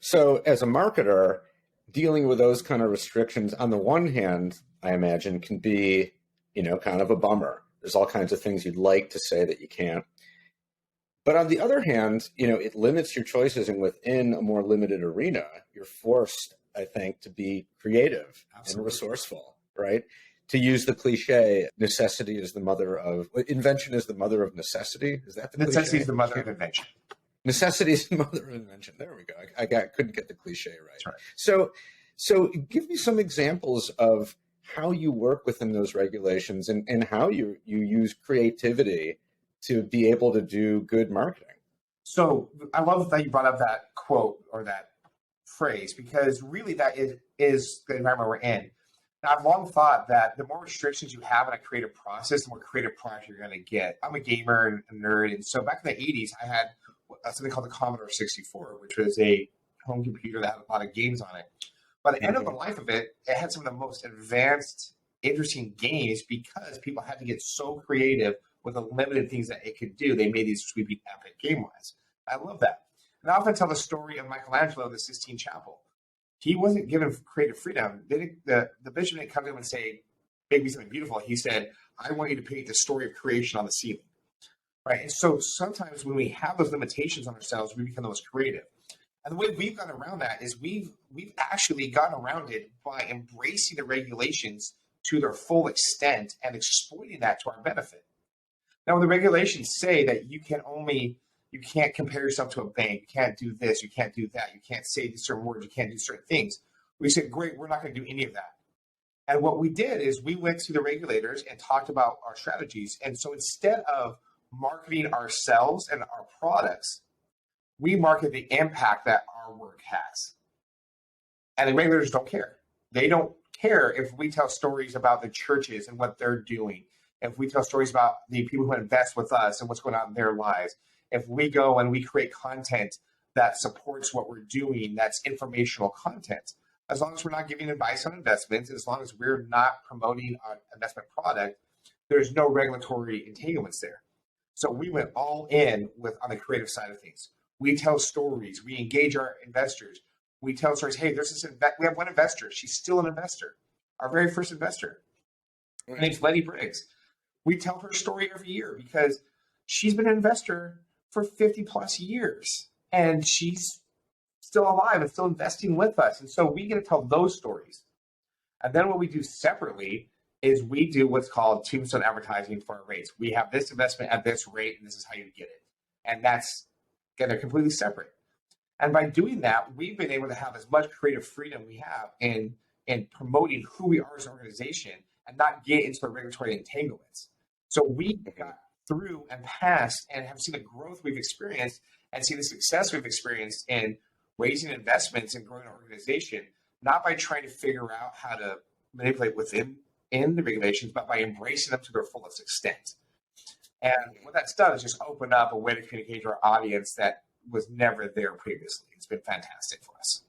So as a marketer, dealing with those kind of restrictions on the one hand, I imagine can be, kind of a bummer. There's all kinds of things you'd like to say that you can't. But on the other hand, it limits your choices, and within a more limited arena, you're forced, I think, to be creative and resourceful, right? To use the cliche, invention is the mother of necessity. Is that the cliche? Necessity is the mother of invention. Necessity is the mother of invention. There we go. I couldn't get the cliche right. That's right. So give me some examples of how you work within those regulations and how you use creativity to be able to do good marketing. So I love that you brought up that quote or that phrase, because really that is the environment we're in. Now, I've long thought that the more restrictions you have in a creative process, the more creative product you're going to get. I'm a gamer and a nerd, and so back in the 80s, I had something called the Commodore 64, which was a home computer that had a lot of games on it. By the end of the life of it, it had some of the most advanced, interesting games because people had to get so creative with the limited things that it could do. They made these sweeping epic game-wise. I love that. And I often tell the story of Michelangelo, the Sistine Chapel. He wasn't given creative freedom. The bishop didn't come to him and say, make me something beautiful. He said, I want you to paint the story of creation on the ceiling. Right? And so sometimes when we have those limitations on ourselves, we become the most creative. And the way we've gotten around that is we've actually gotten around it by embracing the regulations to their full extent and exploiting that to our benefit. Now, when the regulations say that you can't compare yourself to a bank, you can't do this, you can't do that, you can't say these certain words, you can't do certain things, we said, great, we're not going to do any of that. And what we did is we went to the regulators and talked about our strategies. And so instead of marketing ourselves and our products, we market the impact that our work has. And the regulators don't care. They don't care if we tell stories about the churches and what they're doing, if we tell stories about the people who invest with us and what's going on in their lives, if we go and we create content that supports what we're doing, that's informational content. As long as we're not giving advice on investments, as long as we're not promoting an investment product, there's no regulatory entanglements there. So we went all in on the creative side of things. We tell stories. We engage our investors. We tell stories. Hey, we have one investor. She's still an investor. Our very first investor. Her name's Letty Briggs. We tell her story every year because she's been an investor for 50 plus years and she's still alive and still investing with us. And so we get to tell those stories. And then what we do separately is we do what's called tombstone advertising for our rates. We have this investment at this rate, and this is how you get it. And they're completely separate. And by doing that, we've been able to have as much creative freedom we have in promoting who we are as an organization and not get into the regulatory entanglements. So we got through and passed and have seen the growth we've experienced and seen the success we've experienced in raising investments and growing our organization, not by trying to figure out how to manipulate within the regulations, but by embracing them to their fullest extent. And what that's done is just open up a way to communicate to our audience that was never there previously. It's been fantastic for us.